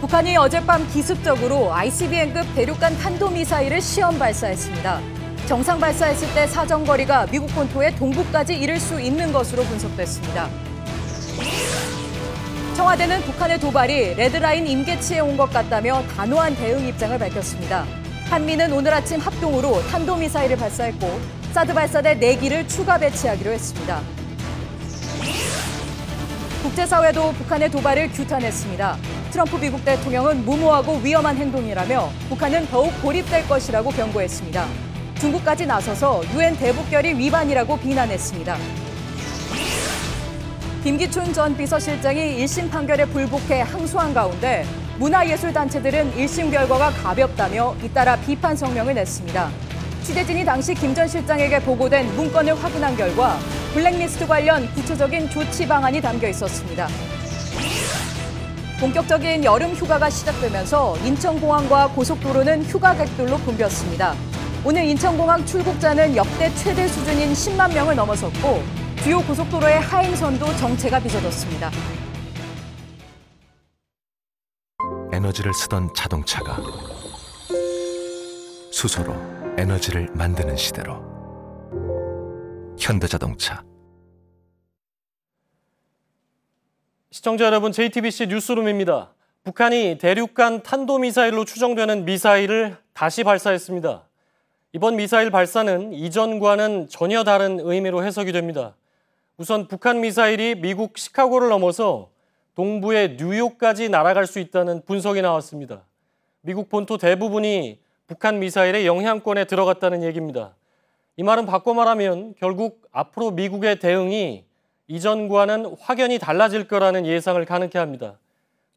북한이 어젯밤 기습적으로 ICBM급 대륙간 탄도미사일을 시험 발사했습니다. 정상 발사했을 때 사정거리가 미국 본토의 동부까지 이를 수 있는 것으로 분석됐습니다. 청와대는 북한의 도발이 레드라인 임계치에 온 것 같다며 단호한 대응 입장을 밝혔습니다. 한미는 오늘 아침 합동으로 탄도미사일을 발사했고 사드 발사대 4기를 추가 배치하기로 했습니다. 국제사회도 북한의 도발을 규탄했습니다. 트럼프 미국 대통령은 무모하고 위험한 행동이라며 북한은 더욱 고립될 것이라고 경고했습니다. 중국까지 나서서 유엔 대북결의 위반이라고 비난했습니다. 김기춘 전 비서실장이 1심 판결에 불복해 항소한 가운데 문화예술단체들은 1심 결과가 가볍다며 잇따라 비판 성명을 냈습니다. 취재진이 당시 김 전 실장에게 보고된 문건을 확인한 결과 블랙리스트 관련 구체적인 조치 방안이 담겨 있었습니다. 본격적인 여름 휴가가 시작되면서 인천공항과 고속도로는 휴가객들로 붐볐습니다. 오늘 인천공항 출국자는 역대 최대 수준인 10만 명을 넘어섰고 주요 고속도로의 하행선도 정체가 빚어졌습니다. 에너지를 쓰던 자동차가 수소로 에너지를 만드는 시대로 현대자동차. 시청자 여러분, JTBC 뉴스룸입니다. 북한이 대륙간 탄도미사일로 추정되는 미사일을 다시 발사했습니다. 이번 미사일 발사는 이전과는 전혀 다른 의미로 해석이 됩니다. 우선 북한 미사일이 미국 시카고를 넘어서 동부의 뉴욕까지 날아갈 수 있다는 분석이 나왔습니다. 미국 본토 대부분이 북한 미사일의 영향권에 들어갔다는 얘기입니다. 이 말은 바꿔 말하면 결국 앞으로 미국의 대응이 이전과는 확연히 달라질 거라는 예상을 가능케 합니다.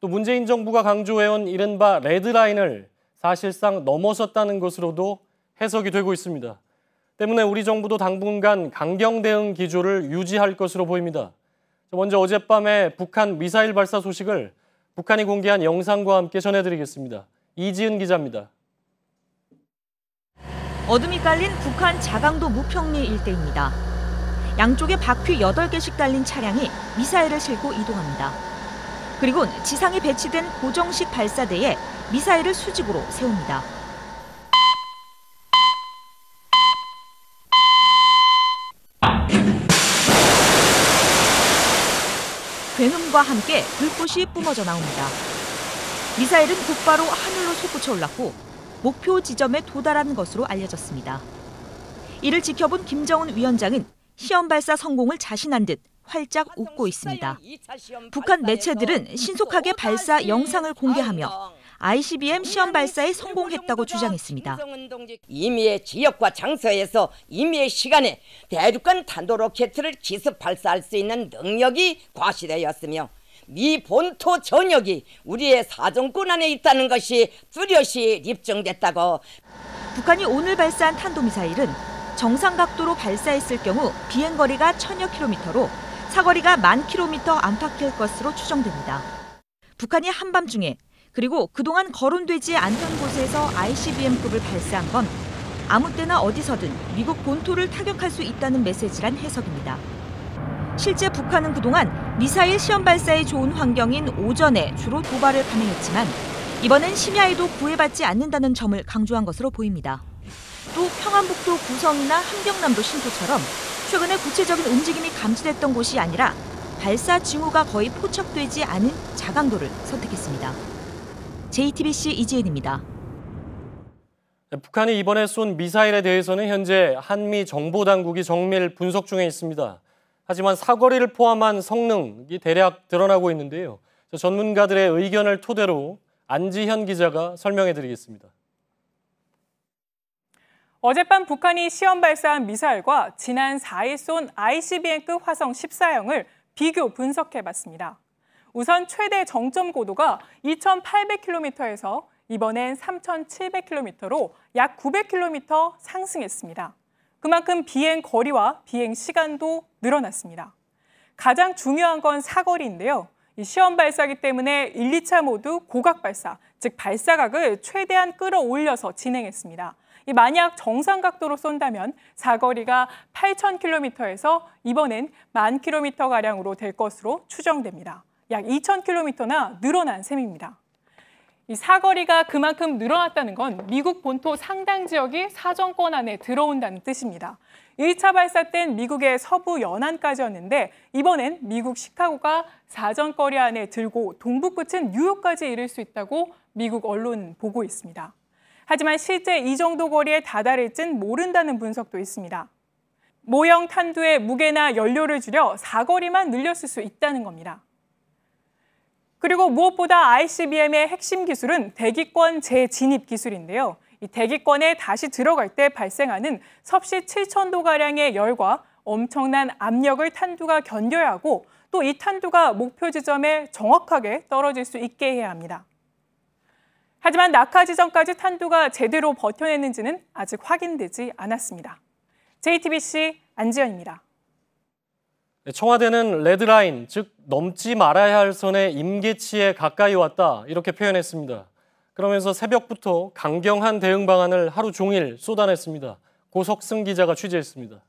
또 문재인 정부가 강조해온 이른바 레드라인을 사실상 넘어섰다는 것으로도 해석이 되고 있습니다. 때문에 우리 정부도 당분간 강경 대응 기조를 유지할 것으로 보입니다. 먼저 어젯밤에 북한 미사일 발사 소식을 북한이 공개한 영상과 함께 전해드리겠습니다. 이지은 기자입니다. 어둠이 깔린 북한 자강도 무평리 일대입니다. 양쪽에 바퀴 8개씩 달린 차량이 미사일을 싣고 이동합니다. 그리고 지상에 배치된 고정식 발사대에 미사일을 수직으로 세웁니다. 굉음과 함께 불꽃이 뿜어져 나옵니다. 미사일은 곧바로 하늘로 솟구쳐 올랐고 목표 지점에 도달한 것으로 알려졌습니다. 이를 지켜본 김정은 위원장은 시험 발사 성공을 자신한 듯 활짝 웃고 있습니다. 북한 매체들은 신속하게 발사 영상을 공개하며 ICBM 시험 발사에 성공했다고 주장했습니다. 임의의 지역과 장소에서 임의의 시간에 대륙간 탄도로켓을 기습 발사할 수 있는 능력이 과시되었으며 미 본토 전역이 우리의 사정권 안에 있다는 것이 뚜렷이 입증됐다고. 북한이 오늘 발사한 탄도미사일은 정상 각도로 발사했을 경우 비행거리가 1000여 킬로미터로 사거리가 10,000킬로미터 안팎일 것으로 추정됩니다. 북한이 한밤중에 그리고 그동안 거론되지 않던 곳에서 ICBM급을 발사한 건 아무 때나 어디서든 미국 본토를 타격할 수 있다는 메시지란 해석입니다. 실제 북한은 그동안 미사일 시험 발사에 좋은 환경인 오전에 주로 도발을 감행했지만 이번엔 심야에도 구애받지 않는다는 점을 강조한 것으로 보입니다. 또 평안북도 구성이나 함경남도 신포처럼 최근에 구체적인 움직임이 감지됐던 곳이 아니라 발사 징후가 거의 포착되지 않은 자강도를 선택했습니다. JTBC 이지은입니다. 북한이 이번에 쏜 미사일에 대해서는 현재 한미 정보당국이 정밀 분석 중에 있습니다. 하지만 사거리를 포함한 성능이 대략 드러나고 있는데요. 전문가들의 의견을 토대로 안지현 기자가 설명해드리겠습니다. 어젯밤 북한이 시험 발사한 미사일과 지난 4일 쏜 ICBM급 화성 14형을 비교 분석해봤습니다. 우선 최대 정점 고도가 2,800km에서 이번엔 3,700km로 약 900km 상승했습니다. 그만큼 비행 거리와 비행 시간도 늘어났습니다. 가장 중요한 건 사거리인데요. 이 시험 발사기 때문에 1, 2차 모두 고각 발사, 즉 발사각을 최대한 끌어올려서 진행했습니다. 만약 정상 각도로 쏜다면 사거리가 8,000km에서 이번엔 10,000km가량으로 될 것으로 추정됩니다. 약 2,000km나 늘어난 셈입니다. 이 사거리가 그만큼 늘어났다는 건 미국 본토 상당 지역이 사정권 안에 들어온다는 뜻입니다. 1차 발사 땐 미국의 서부 연안까지였는데 이번엔 미국 시카고가 사정거리 안에 들고 동부 끝은 뉴욕까지 이를 수 있다고 미국 언론은 보고 있습니다. 하지만 실제 이 정도 거리에 다다를진 모른다는 분석도 있습니다. 모형 탄두의 무게나 연료를 줄여 사거리만 늘렸을 수 있다는 겁니다. 그리고 무엇보다 ICBM의 핵심 기술은 대기권 재진입 기술인데요. 이 대기권에 다시 들어갈 때 발생하는 섭씨 7,000도가량의 열과 엄청난 압력을 탄두가 견뎌야 하고 또 이 탄두가 목표 지점에 정확하게 떨어질 수 있게 해야 합니다. 하지만 낙하 지점까지 탄두가 제대로 버텨냈는지는 아직 확인되지 않았습니다. JTBC 안지연입니다. 청와대는 레드라인, 즉 넘지 말아야 할 선의 임계치에 가까이 왔다 이렇게 표현했습니다. 그러면서 새벽부터 강경한 대응 방안을 하루 종일 쏟아냈습니다. 고석승 기자가 취재했습니다.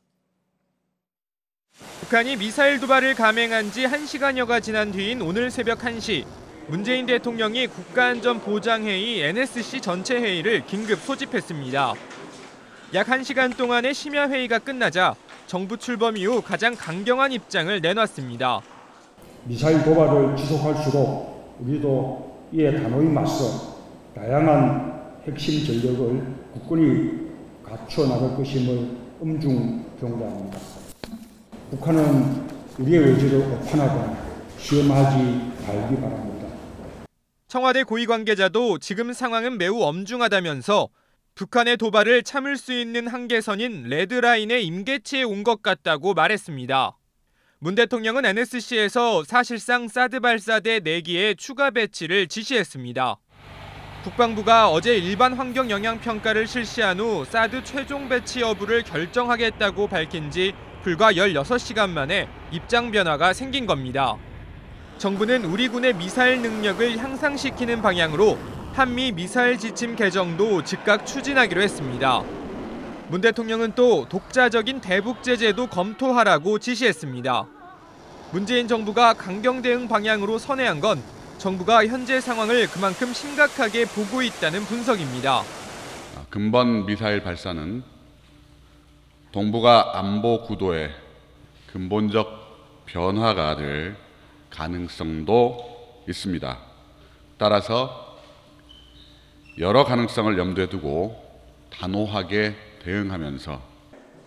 북한이 미사일 도발을 감행한 지 1시간여가 지난 뒤인 오늘 새벽 1시, 문재인 대통령이 국가안전보장회의 NSC 전체 회의를 긴급 소집했습니다. 약 1시간 동안의 심야 회의가 끝나자 정부 출범 이후 가장 강경한 입장을 내놨습니다. 미사일 도발을 지속할수록 우리도 이에 단호히 맞서 다양한 핵심 전력을 굳건히 갖춰 나갈 것임을 엄중 경고합니다. 북한은 우리의 의지를 오판하거나 시험하지 말기 바랍니다. 청와대 고위 관계자도 지금 상황은 매우 엄중하다면서 북한의 도발을 참을 수 있는 한계선인 레드라인의 임계치에 온 것 같다고 말했습니다. 문 대통령은 NSC에서 사실상 사드 발사대 4기의 추가 배치를 지시했습니다. 국방부가 어제 일반 환경 영향 평가를 실시한 후 사드 최종 배치 여부를 결정하겠다고 밝힌 지 불과 16시간 만에 입장 변화가 생긴 겁니다. 정부는 우리 군의 미사일 능력을 향상시키는 방향으로 한미 미사일 지침 개정도 즉각 추진하기로 했습니다. 문 대통령은 또 독자적인 대북 제재도 검토하라고 지시했습니다. 문재인 정부가 강경 대응 방향으로 선회한 건 정부가 현재 상황을 그만큼 심각하게 보고 있다는 분석입니다. 근본 미사일 발사는 동북아 안보 구도에 근본적 변화가 될 가능성도 있습니다. 따라서 여러 가능성을 염두에 두고 단호하게 대응하면서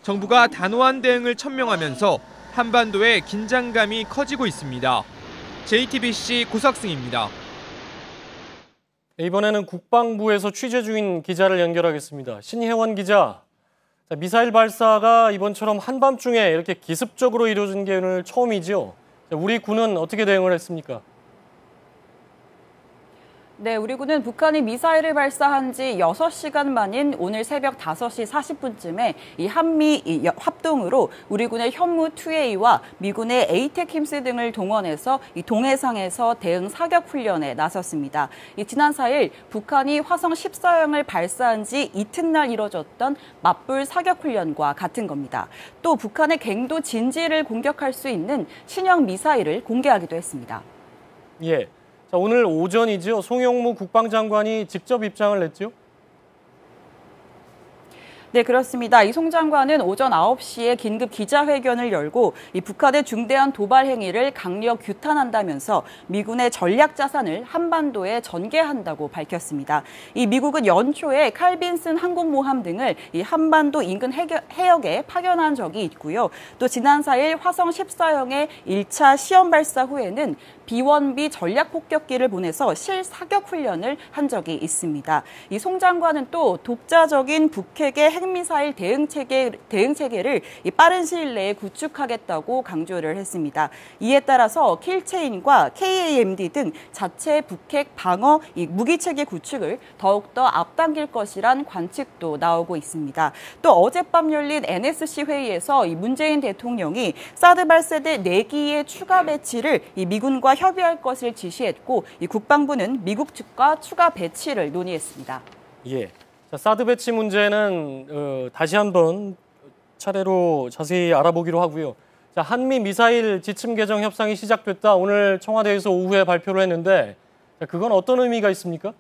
정부가 단호한 대응을 천명하면서 한반도의 긴장감이 커지고 있습니다. JTBC 고석승입니다. 이번에는 국방부에서 취재 중인 기자를 연결하겠습니다. 신혜원 기자, 미사일 발사가 이번처럼 한밤중에 이렇게 기습적으로 이루어진 게 오늘 처음이죠. 우리 군은 어떻게 대응을 했습니까? 네, 우리 군은 북한이 미사일을 발사한 지 6시간 만인 오늘 새벽 5시 40분쯤에 이 한미 합동으로 우리 군의 현무 2A와 미군의 에이테킴스 등을 동원해서 이 동해상에서 대응 사격 훈련에 나섰습니다. 지난 4일 북한이 화성 14형을 발사한 지 이튿날 이뤄졌던 맞불 사격 훈련과 같은 겁니다. 또 북한의 갱도 진지를 공격할 수 있는 신형 미사일을 공개하기도 했습니다. 예. 자, 오늘 오전이죠. 송영무 국방장관이 직접 입장을 냈죠? 네, 그렇습니다. 이 송 장관은 오전 9시에 긴급 기자회견을 열고 이 북한의 중대한 도발 행위를 강력 규탄한다면서 미군의 전략 자산을 한반도에 전개한다고 밝혔습니다. 이 미국은 연초에 칼빈슨 항공모함 등을 이 한반도 인근 해역에 파견한 적이 있고요. 또 지난 4일 화성 14형의 1차 시험 발사 후에는 B-1B 전략 폭격기를 보내서 실사격 훈련을 한 적이 있습니다. 이 송 장관은 또 독자적인 북핵의 핵미사일 대응 체계를 빠른 시일 내에 구축하겠다고 강조를 했습니다. 이에 따라서 킬체인과 KAMD 등 자체 북핵 방어 무기 체계 구축을 더욱더 앞당길 것이란 관측도 나오고 있습니다. 또 어젯밤 열린 NSC 회의에서 이 문재인 대통령이 사드 발사대 4기의 추가 배치를 이 미군과 협의할 것을 지시했고 이 국방부는 미국 측과 추가 배치를 논의했습니다. 예. 자, 사드 배치 문제는 다시 한번 차례로 자세히 알아보기로 하고요. 자, 한미 미사일 지침 개정 협상이 시작됐다. 오늘 청와대에서 오후에 발표를 했는데 자, 그건 어떤 의미가 있습니까?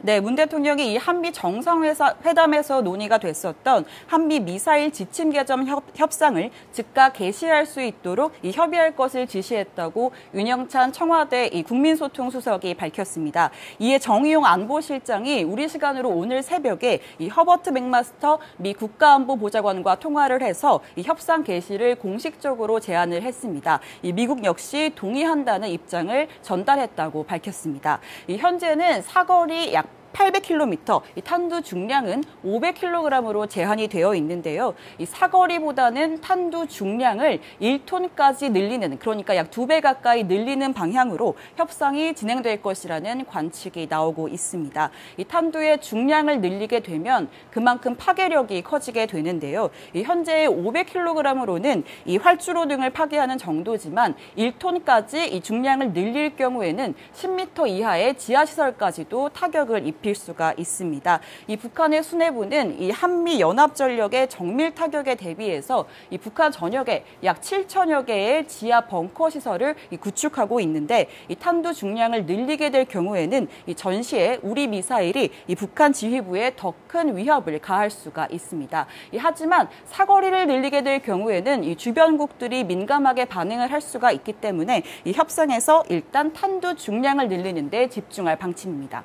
네, 문 대통령이 이 한미 정상회담에서 논의가 됐었던 한미 미사일 지침 개정 협상을 즉각 개시할 수 있도록 협의할 것을 지시했다고 윤영찬 청와대 국민소통수석이 밝혔습니다. 이에 정의용 안보실장이 우리 시간으로 오늘 새벽에 허버트 맥마스터 미 국가안보보좌관과 통화를 해서 협상 개시를 공식적으로 제안을 했습니다. 미국 역시 동의한다는 입장을 전달했다고 밝혔습니다. 현재는 사거리 약 800km, 이 탄두 중량은 500kg으로 제한이 되어 있는데요. 이 사거리보다는 탄두 중량을 1톤까지 늘리는, 그러니까 약 2배 가까이 늘리는 방향으로 협상이 진행될 것이라는 관측이 나오고 있습니다. 이 탄두의 중량을 늘리게 되면 그만큼 파괴력이 커지게 되는데요. 이 현재의 500kg으로는 이 활주로 등을 파괴하는 정도지만 1톤까지 이 중량을 늘릴 경우에는 10m 이하의 지하시설까지도 타격을 입힐 수가 있습니다. 이 북한의 수뇌부는 이 한미 연합 전력의 정밀 타격에 대비해서 이 북한 전역에 약 7천여 개의 지하 벙커 시설을 구축하고 있는데 이 탄두 중량을 늘리게 될 경우에는 이 전시에 우리 미사일이 이 북한 지휘부에 더 큰 위협을 가할 수가 있습니다. 하지만 사거리를 늘리게 될 경우에는 이 주변국들이 민감하게 반응을 할 수가 있기 때문에 이 협상에서 일단 탄두 중량을 늘리는 데 집중할 방침입니다.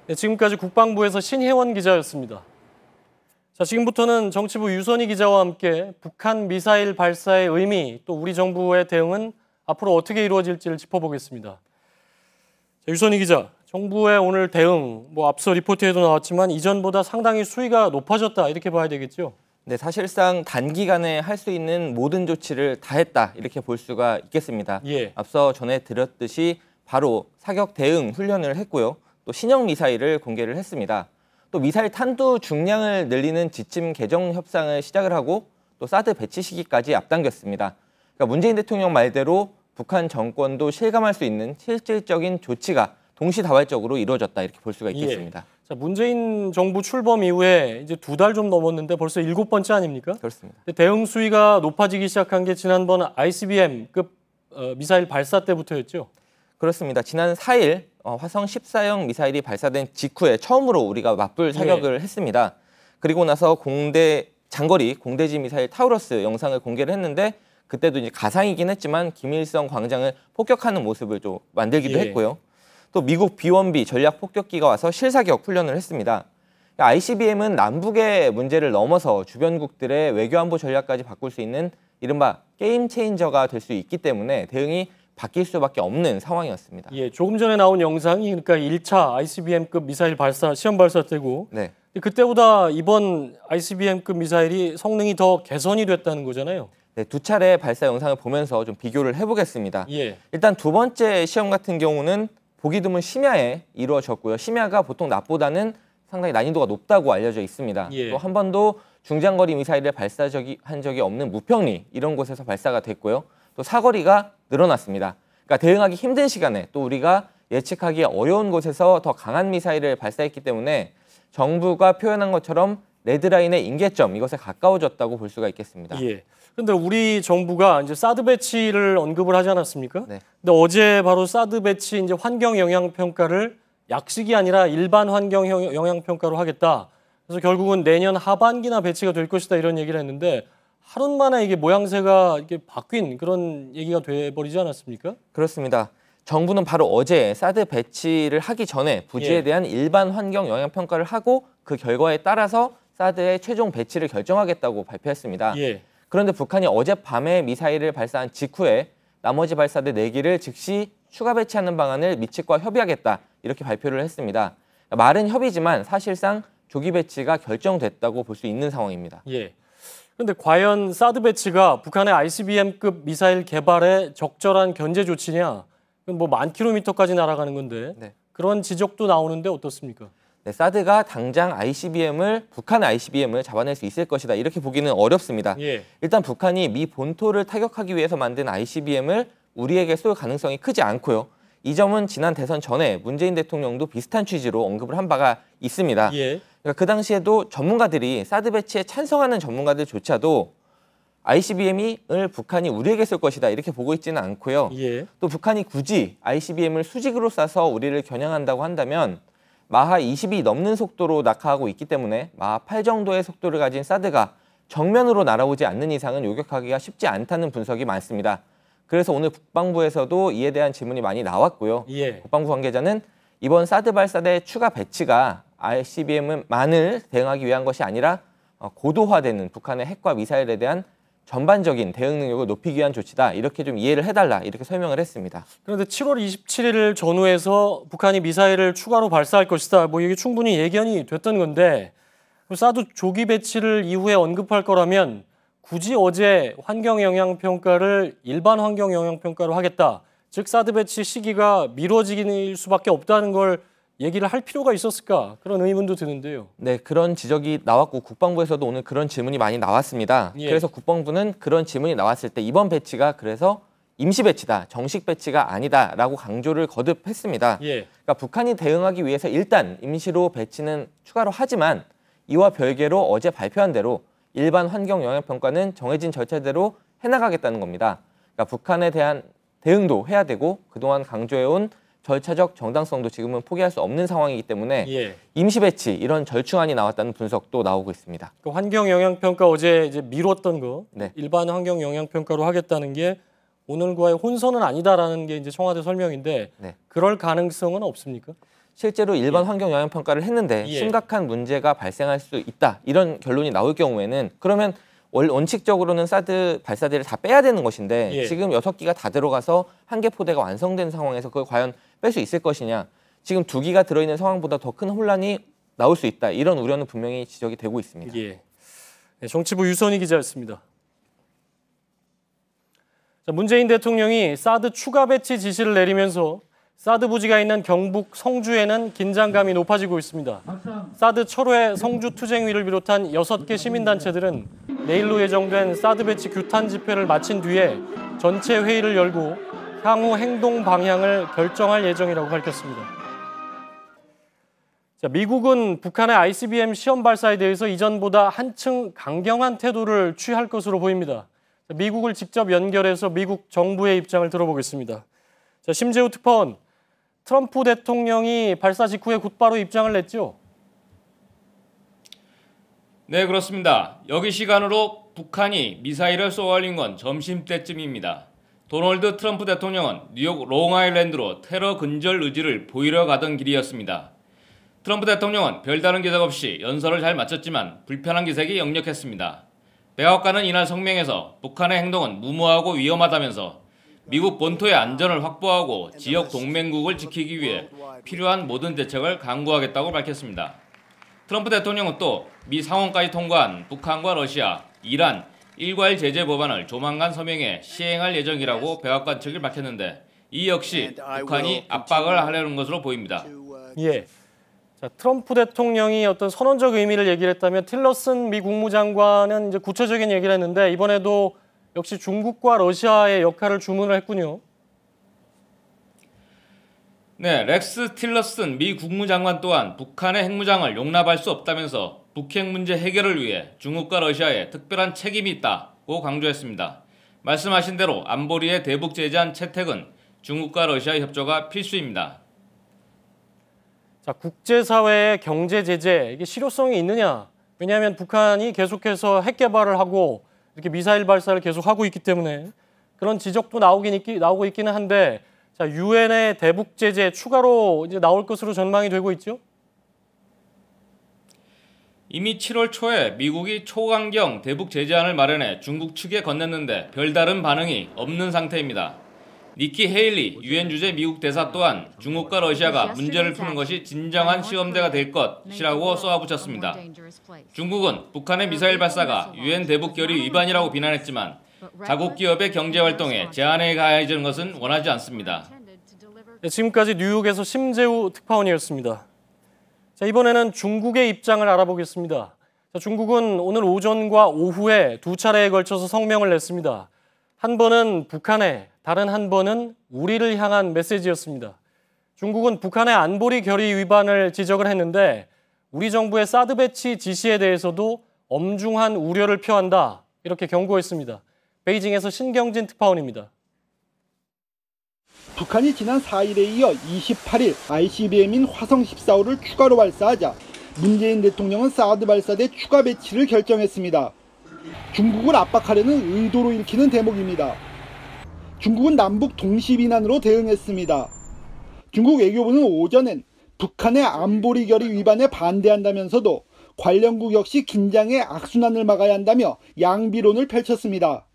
네, 지금까지 국방부에서 신혜원 기자였습니다. 자, 지금부터는 정치부 유선희 기자와 함께 북한 미사일 발사의 의미, 또 우리 정부의 대응은 앞으로 어떻게 이루어질지를 짚어보겠습니다. 자, 유선희 기자, 정부의 오늘 대응, 앞서 리포트에도 나왔지만 이전보다 상당히 수위가 높아졌다, 이렇게 봐야 되겠죠? 네, 사실상 단기간에 할 수 있는 모든 조치를 다 했다, 이렇게 볼 수가 있겠습니다. 예. 앞서 전해드렸듯이 바로 사격 대응 훈련을 했고요. 또 신형 미사일을 공개를 했습니다. 또 미사일 탄두 중량을 늘리는 지침 개정 협상을 시작을 하고 또 사드 배치 시기까지 앞당겼습니다. 그러니까 문재인 대통령 말대로 북한 정권도 실감할 수 있는 실질적인 조치가 동시다발적으로 이루어졌다, 이렇게 볼 수가 있겠습니다. 예. 자, 문재인 정부 출범 이후에 이제 2달 좀 넘었는데 벌써 7번째 아닙니까? 그렇습니다. 대응 수위가 높아지기 시작한 게 지난번 ICBM급 미사일 발사 때부터였죠? 그렇습니다. 지난 4일 화성 14형 미사일이 발사된 직후에 처음으로 우리가 맞불 사격을 했습니다. 그리고 나서 장거리 공대지 미사일 타우러스 영상을 공개를 했는데 그때도 이제 가상이긴 했지만 김일성 광장을 폭격하는 모습을 좀 만들기도 했고요. 또 미국 B-1B 전략 폭격기가 와서 실사격 훈련을 했습니다. ICBM은 남북의 문제를 넘어서 주변국들의 외교안보 전략까지 바꿀 수 있는 이른바 게임 체인저가 될 수 있기 때문에 대응이 바뀔 수밖에 없는 상황이었습니다. 예, 조금 전에 나온 영상이 그러니까 1차 ICBM급 미사일 발사, 시험 발사 때고 네. 그때보다 이번 ICBM급 미사일이 성능이 더 개선이 됐다는 거잖아요. 네, 2차례 발사 영상을 보면서 좀 비교를 해보겠습니다. 예. 일단 두 번째 시험 같은 경우는 보기 드문 심야에 이루어졌고요. 심야가 보통 낮보다는 상당히 난이도가 높다고 알려져 있습니다. 예. 또 한 번도 중장거리 미사일을 한 적이 없는 무평리 이런 곳에서 발사가 됐고요. 또 사거리가 늘어났습니다. 그러니까 대응하기 힘든 시간에 또 우리가 예측하기 어려운 곳에서 더 강한 미사일을 발사했기 때문에 정부가 표현한 것처럼 레드라인의 임계점, 이것에 가까워졌다고 볼 수가 있겠습니다. 예. 근데 우리 정부가 이제 사드 배치를 언급을 하지 않았습니까? 네. 근데 어제 바로 사드 배치 이제 환경 영향 평가를 약식이 아니라 일반 환경 영향 평가로 하겠다. 그래서 결국은 내년 하반기나 배치가 될 것이다, 이런 얘기를 했는데 하루 만에 이게 모양새가 이렇게 바뀐 그런 얘기가 돼 버리지 않았습니까? 그렇습니다. 정부는 바로 어제 사드 배치를 하기 전에 부지에 대한 일반 환경 영향 평가를 하고 그 결과에 따라서 사드의 최종 배치를 결정하겠다고 발표했습니다. 예. 그런데 북한이 어젯밤에 미사일을 발사한 직후에 나머지 발사대 4기를 즉시 추가 배치하는 방안을 미 측과 협의하겠다, 이렇게 발표를 했습니다. 말은 협의지만 사실상 조기 배치가 결정됐다고 볼 수 있는 상황입니다. 예. 그런데 과연 사드 배치가 북한의 ICBM급 미사일 개발에 적절한 견제 조치냐? 뭐 10,000km까지 날아가는 건데 네. 그런 지적도 나오는데 어떻습니까? 네, 사드가 당장 북한의 ICBM을 잡아낼 수 있을 것이다, 이렇게 보기는 어렵습니다. 예. 일단 북한이 미 본토를 타격하기 위해서 만든 ICBM을 우리에게 쏠 가능성이 크지 않고요. 이 점은 지난 대선 전에 문재인 대통령도 비슷한 취지로 언급을 한 바가 있습니다. 예. 그러니까 그 당시에도 전문가들이 사드 배치에 찬성하는 전문가들조차도 ICBM을 북한이 우리에게 쏠 것이다, 이렇게 보고 있지는 않고요. 예. 또 북한이 굳이 ICBM을 수직으로 쏴서 우리를 겨냥한다고 한다면 마하 20이 넘는 속도로 낙하하고 있기 때문에 마하 8 정도의 속도를 가진 사드가 정면으로 날아오지 않는 이상은 요격하기가 쉽지 않다는 분석이 많습니다. 그래서 오늘 국방부에서도 이에 대한 질문이 많이 나왔고요. 예. 국방부 관계자는 이번 사드 발사대 추가 배치가 ICBM만을 대응하기 위한 것이 아니라 고도화되는 북한의 핵과 미사일에 대한 전반적인 대응 능력을 높이기 위한 조치다. 이렇게 좀 이해를 해달라. 이렇게 설명을 했습니다. 그런데 7월 27일을 전후해서 북한이 미사일을 추가로 발사할 것이다. 뭐 이게 충분히 예견이 됐던 건데 사드 조기 배치를 이후에 언급할 거라면 굳이 어제 환경영향평가를 일반 환경영향평가로 하겠다. 즉 사드 배치 시기가 미뤄질 수밖에 없다는 걸 얘기를 할 필요가 있었을까? 그런 의문도 드는데요. 네, 그런 지적이 나왔고 국방부에서도 오늘 그런 질문이 많이 나왔습니다. 예. 그래서 국방부는 그런 질문이 나왔을 때 이번 배치가 그래서 임시 배치다, 정식 배치가 아니다라고 강조를 거듭했습니다. 예. 그러니까 북한이 대응하기 위해서 일단 임시로 배치는 추가로 하지만 이와 별개로 어제 발표한 대로 일반 환경 영향 평가는 정해진 절차대로 해나가겠다는 겁니다. 그러니까 북한에 대한 대응도 해야 되고 그동안 강조해온 절차적 정당성도 지금은 포기할 수 없는 상황이기 때문에 예. 임시 배치 이런 절충안이 나왔다는 분석도 나오고 있습니다. 그 환경 영향 평가 어제 이제 미뤘던 거 네. 일반 환경 영향 평가로 하겠다는 게 오늘과의 혼선은 아니다라는 게 이제 청와대 설명인데 네. 그럴 가능성은 없습니까? 실제로 일반 예. 환경 영향 평가를 했는데 예. 심각한 문제가 발생할 수 있다 이런 결론이 나올 경우에는 그러면 원칙적으로는 사드 발사대를 다 빼야 되는 것인데 예. 지금 6기가 다 들어가서 한 개 포대가 완성된 상황에서 그걸 과연 뺄 수 있을 것이냐. 지금 2기가 들어있는 상황보다 더 큰 혼란이 나올 수 있다. 이런 우려는 분명히 지적이 되고 있습니다. 예. 네, 정치부 유선희 기자였습니다. 자, 문재인 대통령이 사드 추가 배치 지시를 내리면서 사드 부지가 있는 경북 성주에는 긴장감이 높아지고 있습니다. 사드 철회 성주 투쟁위를 비롯한 6개 시민단체들은 내일로 예정된 사드 배치 규탄 집회를 마친 뒤에 전체 회의를 열고 향후 행동 방향을 결정할 예정이라고 밝혔습니다. 자, 미국은 북한의 ICBM 시험 발사에 대해서 이전보다 한층 강경한 태도를 취할 것으로 보입니다. 자, 미국을 직접 연결해서 미국 정부의 입장을 들어보겠습니다. 자, 심재우 특파원, 트럼프 대통령이 발사 직후에 곧바로 입장을 냈죠? 네, 그렇습니다. 여기 시간으로 북한이 미사일을 쏘아올린 건 점심때쯤입니다. 도널드 트럼프 대통령은 뉴욕 롱아일랜드로 테러 근절 의지를 보이러 가던 길이었습니다. 트럼프 대통령은 별다른 기색 없이 연설을 잘 마쳤지만 불편한 기색이 역력했습니다. 백악관은 이날 성명에서 북한의 행동은 무모하고 위험하다면서 미국 본토의 안전을 확보하고 지역 동맹국을 지키기 위해 필요한 모든 대책을 강구하겠다고 밝혔습니다. 트럼프 대통령은 또 미 상원까지 통과한 북한과 러시아, 이란, 일괄 제재 법안을 조만간 서명해 시행할 예정이라고 백악관 측이 밝혔는데 이 역시 북한이 압박을 하려는 것으로 보입니다. 예. 자, 트럼프 대통령이 어떤 선언적 의미를 얘기를 했다면 틸러슨 미 국무장관은 이제 구체적인 얘기를 했는데 이번에도 역시 중국과 러시아의 역할을 주문을 했군요. 네, 렉스 틸러슨 미 국무장관 또한 북한의 핵무장을 용납할 수 없다면서 북핵 문제 해결을 위해 중국과 러시아에 특별한 책임이 있다고 강조했습니다. 말씀하신 대로 안보리에 대북 제재한 채택은 중국과 러시아의 협조가 필수입니다. 자, 국제사회의 경제 제재, 이게 실효성이 있느냐? 왜냐하면 북한이 계속해서 핵 개발을 하고 이렇게 미사일 발사를 계속하고 있기 때문에 그런 지적도 나오고 있기는 한데 자, 유엔의 대북 제재 추가로 이제 나올 것으로 전망이 되고 있죠? 이미 7월 초에 미국이 초강경 대북 제재안을 마련해 중국 측에 건넸는데 별다른 반응이 없는 상태입니다. 니키 헤일리 유엔 주재 미국 대사 또한 중국과 러시아가 문제를 푸는 것이 진정한 시험대가 될 것이라고 쏘아붙였습니다. 중국은 북한의 미사일 발사가 유엔 대북 결의 위반이라고 비난했지만 자국 기업의 경제 활동에 제한을 가해지는 것은 원하지 않습니다. 네, 지금까지 뉴욕에서 심재우 특파원이었습니다. 자, 이번에는 중국의 입장을 알아보겠습니다. 자, 중국은 오늘 오전과 오후에 두 차례에 걸쳐서 성명을 냈습니다. 한 번은 북한에, 다른 한 번은 우리를 향한 메시지였습니다. 중국은 북한의 안보리 결의 위반을 지적을 했는데 우리 정부의 사드 배치 지시에 대해서도 엄중한 우려를 표한다. 이렇게 경고했습니다. 베이징에서 신경진 특파원입니다. 북한이 지난 4일에 이어 28일 ICBM인 화성 14호를 추가로 발사하자 문재인 대통령은 사드 발사대 추가 배치를 결정했습니다. 중국을 압박하려는 의도로 읽히는 대목입니다. 중국은 남북 동시 비난으로 대응했습니다. 중국 외교부는 오전엔 북한의 안보리 결의 위반에 반대한다면서도 관련국 역시 긴장의 악순환을 막아야 한다며 양비론을 펼쳤습니다.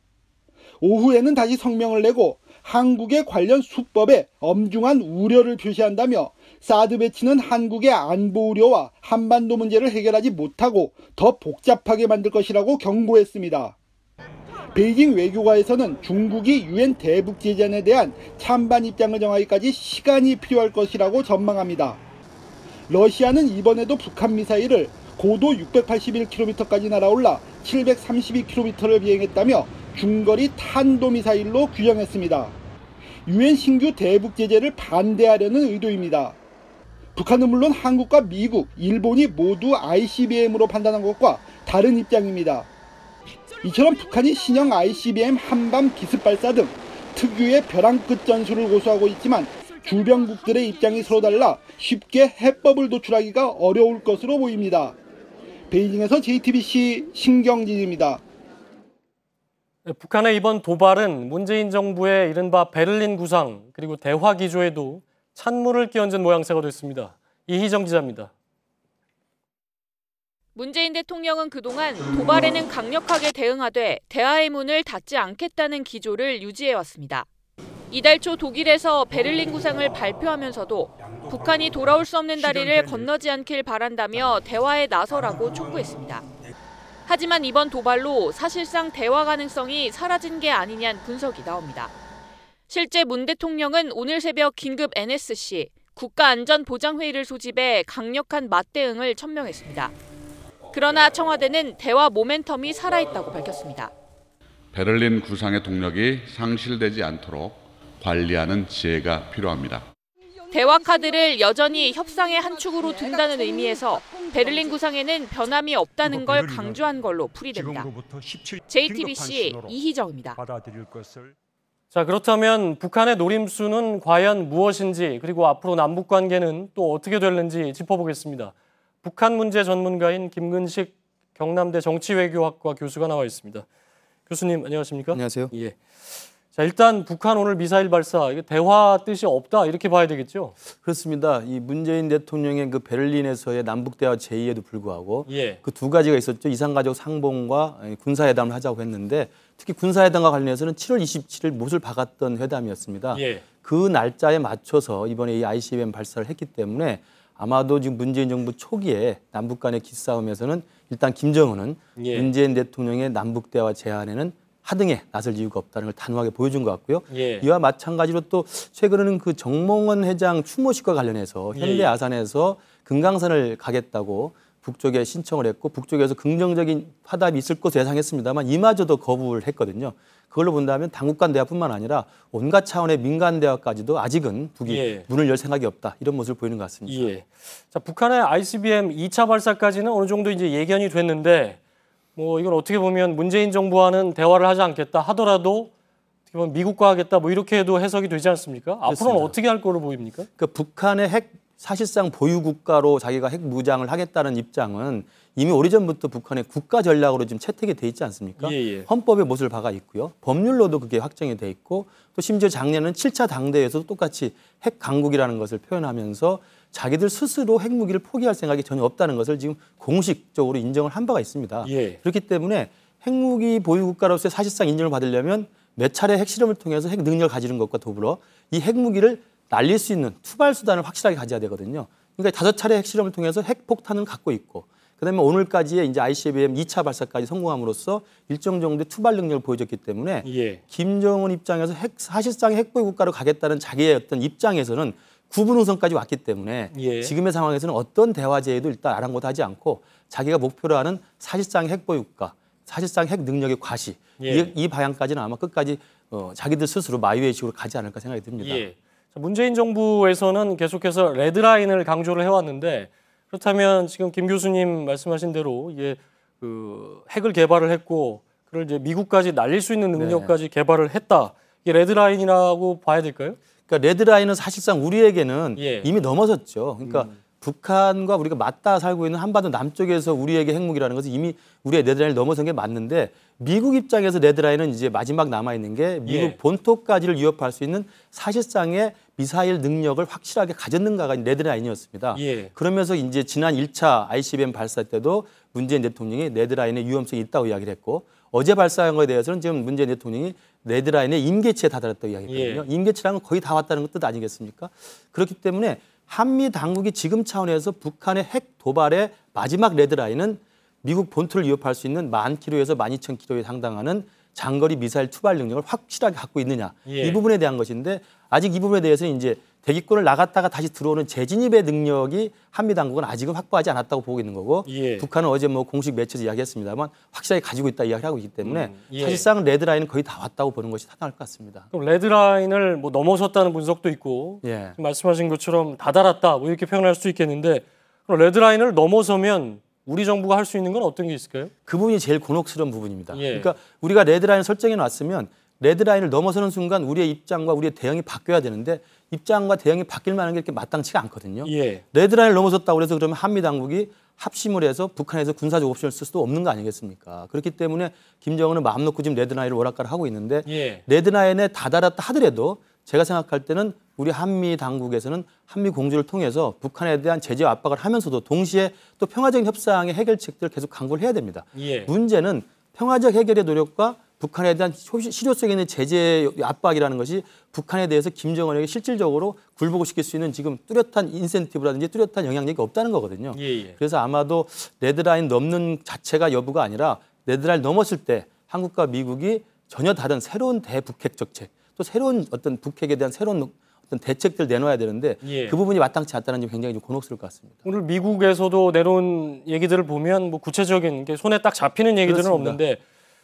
오후에는 다시 성명을 내고 한국의 관련 수법에 엄중한 우려를 표시한다며 사드 배치는 한국의 안보 우려와 한반도 문제를 해결하지 못하고 더 복잡하게 만들 것이라고 경고했습니다. 베이징 외교가에서는 중국이 유엔 대북 제재안에 대한 찬반 입장을 정하기까지 시간이 필요할 것이라고 전망합니다. 러시아는 이번에도 북한 미사일을 고도 681km까지 날아올라 732km를 비행했다며 중거리 탄도미사일로 규정했습니다. 유엔 신규 대북 제재를 반대하려는 의도입니다. 북한은 물론 한국과 미국, 일본이 모두 ICBM으로 판단한 것과 다른 입장입니다. 이처럼 북한이 신형 ICBM 한밤 기습 발사 등 특유의 벼랑 끝 전술을 고수하고 있지만 주변국들의 입장이 서로 달라 쉽게 해법을 도출하기가 어려울 것으로 보입니다. 베이징에서 JTBC 신경진입니다. 북한의 이번 도발은 문재인 정부의 이른바 베를린 구상 그리고 대화 기조에도 찬물을 끼얹은 모양새가 됐습니다. 이희정 기자입니다. 문재인 대통령은 그동안 도발에는 강력하게 대응하되 대화의 문을 닫지 않겠다는 기조를 유지해왔습니다. 이달 초 독일에서 베를린 구상을 발표하면서도 북한이 돌아올 수 없는 다리를 건너지 않길 바란다며 대화에 나서라고 촉구했습니다. 하지만 이번 도발로 사실상 대화 가능성이 사라진 게 아니냐는 분석이 나옵니다. 실제 문 대통령은 오늘 새벽 긴급 NSC 국가안전보장회의를 소집해 강력한 맞대응을 천명했습니다. 그러나 청와대는 대화 모멘텀이 살아있다고 밝혔습니다. 베를린 구상의 동력이 상실되지 않도록 관리하는 지혜가 필요합니다. 대화 카드를 여전히 협상의 한 축으로 둔다는 의미에서 베를린 구상에는 변함이 없다는 걸 강조한 걸로 풀이됩니다. JTBC 이희정입니다. 자, 그렇다면 북한의 노림수는 과연 무엇인지 그리고 앞으로 남북 관계는 또 어떻게 될는지 짚어보겠습니다. 북한 문제 전문가인 김근식 경남대 정치외교학과 교수가 나와 있습니다. 교수님 안녕하십니까? 안녕하세요. 예. 자, 일단 북한 오늘 미사일 발사 이게 대화 뜻이 없다 이렇게 봐야 되겠죠? 그렇습니다. 이 문재인 대통령의 그 베를린에서의 남북 대화 제의에도 불구하고 예. 그 두 가지가 있었죠. 이산가족 상봉과 군사회담을 하자고 했는데 특히 군사회담과 관련해서는 7월 27일 못을 박았던 회담이었습니다. 예. 그 날짜에 맞춰서 이번에 이 ICBM 발사를 했기 때문에 아마도 지금 문재인 정부 초기에 남북 간의 기싸움에서는 일단 김정은은 예. 문재인 대통령의 남북 대화 제안에는 하등에 나설 이유가 없다는 걸 단호하게 보여준 것 같고요. 예. 이와 마찬가지로 또 최근에는 그 정몽원 회장 추모식과 관련해서 현대 아산에서 금강산을 가겠다고 북쪽에 신청을 했고 북쪽에서 긍정적인 화답이 있을 것으로 예상했습니다만 이마저도 거부를 했거든요. 그걸로 본다면 당국 간 대화뿐만 아니라 온갖 차원의 민간 대화까지도 아직은 북이 예. 문을 열 생각이 없다. 이런 모습을 보이는 것 같습니다. 예. 자, 북한의 ICBM 2차 발사까지는 어느 정도 이제 예견이 됐는데 뭐 이걸 어떻게 보면 문재인 정부와는 대화를 하지 않겠다 하더라도 어떻게 보면 미국과 하겠다 뭐 이렇게 해도 해석이 되지 않습니까? 그렇습니다. 앞으로는 어떻게 할 거로 보입니까? 그러니까 북한의 핵 사실상 보유 국가로 자기가 핵 무장을 하겠다는 입장은 이미 오래전부터 북한의 국가 전략으로 지금 채택이 돼 있지 않습니까? 예. 헌법에 못을 박아 있고요. 법률로도 그게 확정이 돼 있고 또 심지어 작년에는 7차 당대에서도 똑같이 핵 강국이라는 것을 표현하면서 자기들 스스로 핵무기를 포기할 생각이 전혀 없다는 것을 지금 공식적으로 인정을 한 바가 있습니다. 예. 그렇기 때문에 핵무기 보유 국가로서의 사실상 인정을 받으려면 몇 차례 핵실험을 통해서 핵 능력을 가지는 것과 더불어 이 핵무기를 날릴 수 있는 투발 수단을 확실하게 가져야 되거든요. 그러니까 5차례 핵실험을 통해서 핵폭탄을 갖고 있고 그다음에 오늘까지의 이제 ICBM 2차 발사까지 성공함으로써 일정 정도의 투발 능력을 보여줬기 때문에 예. 김정은 입장에서 사실상 핵보유 국가로 가겠다는 자기의 어떤 입장에서는 구분우선까지 왔기 때문에 예. 지금의 상황에서는 어떤 대화제에도 일단 아랑곳하지 않고 자기가 목표로 하는 사실상 핵보유 국가, 사실상 핵 능력의 과시 예. 이 방향까지는 아마 끝까지 자기들 스스로 마이웨이식으로 가지 않을까 생각이 듭니다. 예. 자, 문재인 정부에서는 계속해서 레드라인을 강조를 해왔는데 그렇다면 지금 김 교수님 말씀하신 대로 이게 그 핵을 개발을 했고 그걸 이제 미국까지 날릴 수 있는 능력까지 개발을 했다. 이게 레드라인이라고 봐야 될까요? 그러니까 레드라인은 사실상 우리에게는 예. 이미 넘어섰죠. 그러니까 북한과 우리가 맞닿아 살고 있는 한반도 남쪽에서 우리에게 핵무기라는 것은 이미 우리의 레드라인을 넘어선 게 맞는데 미국 입장에서 레드라인은 이제 마지막 남아있는 게 미국 예. 본토까지를 위협할 수 있는 사실상의 미사일 능력을 확실하게 가졌는가가 레드라인이었습니다. 예. 그러면서 이제 지난 1차 ICBM 발사 때도 문재인 대통령이 레드라인의 위험성이 있다고 이야기를 했고 어제 발사한 것에 대해서는 지금 문재인 대통령이 레드라인의 임계치에 다다랐다고 이야기했거든요. 예. 임계치라는 건 거의 다 왔다는 뜻 아니겠습니까? 그렇기 때문에 한미 당국이 지금 차원에서 북한의 핵 도발의 마지막 레드라인은 미국 본토를 위협할 수 있는 10,000km에서 12,000km에 상당하는 장거리 미사일 투발 능력을 확실하게 갖고 있느냐. 예. 이 부분에 대한 것인데 아직 이 부분에 대해서는 이제 대기권을 나갔다가 다시 들어오는 재진입의 능력이 한미 당국은 아직은 확보하지 않았다고 보고 있는 거고 예. 북한은 어제 뭐 공식 매체에서 이야기했습니다만 확실하게 가지고 있다 이야기를 하고 있기 때문에 예. 사실상 레드라인은 거의 다 왔다고 보는 것이 타당할 것 같습니다. 그럼 레드라인을 뭐 넘어섰다는 분석도 있고 예. 지금 말씀하신 것처럼 다다랐다 뭐 이렇게 표현할 수도 있겠는데 그럼 레드라인을 넘어서면 우리 정부가 할 수 있는 건 어떤 게 있을까요? 그 부분이 제일 곤혹스러운 부분입니다. 예. 그러니까 우리가 레드라인을 설정해 놨으면 레드라인을 넘어서는 순간 우리의 입장과 우리의 대응이 바뀌어야 되는데 입장과 대응이 바뀔 만한 게 이렇게 마땅치가 않거든요. 예. 레드라인을 넘어섰다고 해서 그러면 한미 당국이 합심을 해서 북한에서 군사적 옵션을 쓸 수도 없는 거 아니겠습니까? 그렇기 때문에 김정은은 마음 놓고 지금 레드라인을 오락가락 하고 있는데 예. 레드라인에 다다랐다 하더라도 제가 생각할 때는 우리 한미 당국에서는 한미 공조를 통해서 북한에 대한 제재 압박을 하면서도 동시에 또 평화적인 협상의 해결책들을 계속 강구를 해야 됩니다. 예. 문제는 평화적 해결의 노력과 북한에 대한 실효성 있는 제재 압박이라는 것이 북한에 대해서 김정은에게 실질적으로 굴복을 시킬 수 있는 지금 뚜렷한 인센티브라든지 뚜렷한 영향력이 없다는 거거든요. 예. 그래서 아마도 레드라인 넘는 자체가 여부가 아니라 레드라인 넘었을 때 한국과 미국이 전혀 다른 새로운 대북핵 정책 또 새로운 어떤 북핵에 대한 새로운 어떤 대책들을 내놓아야 되는데 예. 그 부분이 마땅치 않다는 점이 굉장히 좀 곤혹스러울 것 같습니다. 오늘 미국에서도 내놓은 얘기들을 보면 뭐 구체적인 게 손에 딱 잡히는 얘기들은 그렇습니다. 없는데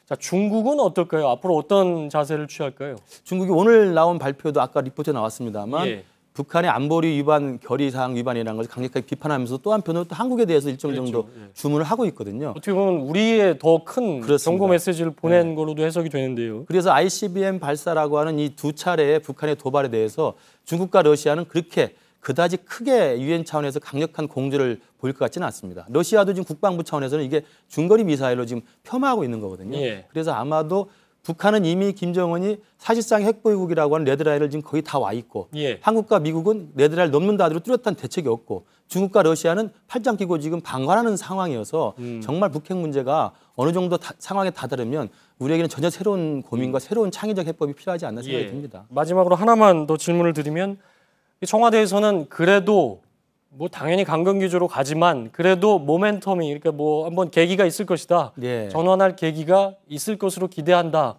자, 중국은 어떨까요? 앞으로 어떤 자세를 취할까요? 중국이 오늘 나온 발표도 아까 리포트에 나왔습니다만 예. 북한의 안보리 위반, 결의사항 위반이라는 것을 강력하게 비판하면서 또 한편으로 또 한국에 대해서 일정 정도 그렇죠. 예. 주문을 하고 있거든요. 어떻게 보면 우리의 더 큰 그렇습니다. 경고 메시지를 보낸 걸로도 해석이 되는데요. 그래서 ICBM 발사라고 하는 이 두 차례의 북한의 도발에 대해서 중국과 러시아는 그렇게 그다지 크게 유엔 차원에서 강력한 공조를 보일 것 같지는 않습니다. 러시아도 지금 국방부 차원에서는 이게 중거리 미사일로 지금 폄하하고 있는 거거든요. 예. 그래서 아마도 북한은 이미 김정은이 사실상 핵보유국이라고 하는 레드라인을 지금 거의 다 와 있고 예. 한국과 미국은 레드라인을 넘는다 하더라도 뚜렷한 대책이 없고 중국과 러시아는 팔짱 끼고 지금 방관하는 상황이어서 정말 북핵 문제가 어느 정도 상황에 다다르면 우리에게는 전혀 새로운 고민과 새로운 창의적 해법이 필요하지 않나 생각이 예. 듭니다. 마지막으로 하나만 더 질문을 드리면 청와대에서는 그래도 뭐 당연히 강경 규제로 가지만 그래도 모멘텀이 그러니까 뭐 한번 계기가 있을 것이다. 예. 전환할 계기가 있을 것으로 기대한다.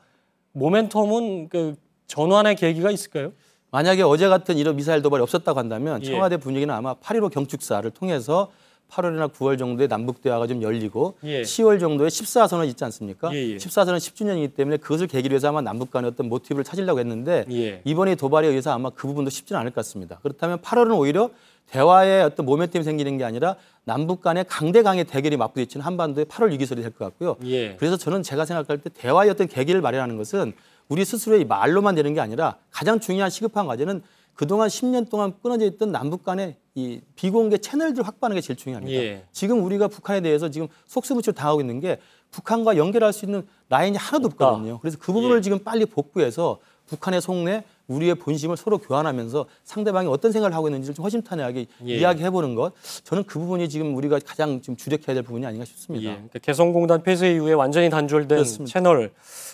모멘텀은 그 전환의 계기가 있을까요? 만약에 어제 같은 이런 미사일 도발이 없었다고 한다면 예. 청와대 분위기는 아마 8.15 경축사를 통해서 8월이나 9월 정도에 남북대화가 좀 열리고 예. 10월 정도에 14선언 있지 않습니까? 예. 14선언 10주년이기 때문에 그것을 계기로 해서 아마 남북 간의 어떤 모티브를 찾으려고 했는데 예. 이번에 도발에 의해서 아마 그 부분도 쉽지는 않을 것 같습니다. 그렇다면 8월은 오히려 대화의 어떤 모멘텀이 생기는 게 아니라 남북 간의 강대강의 대결이 맞부딪히는 한반도의 8월 위기설이 될 것 같고요. 예. 그래서 저는 제가 생각할 때 대화의 어떤 계기를 마련하는 것은 우리 스스로의 말로만 되는 게 아니라 가장 중요한 시급한 과제는 그동안 10년 동안 끊어져 있던 남북 간의 이 비공개 채널들을 확보하는 게 제일 중요합니다. 예. 지금 우리가 북한에 대해서 지금 속수무책을 당하고 있는 게 북한과 연결할 수 있는 라인이 하나도 없거든요. 그래서 그 부분을 예. 지금 빨리 복구해서 북한의 속내, 우리의 본심을 서로 교환하면서 상대방이 어떤 생각을 하고 있는지를 좀 허심탄회하게 예. 이야기해보는 것. 저는 그 부분이 지금 우리가 가장 지금 주력해야 될 부분이 아닌가 싶습니다. 예. 그러니까 개성공단 폐쇄 이후에 완전히 단절된 그렇습니다. 채널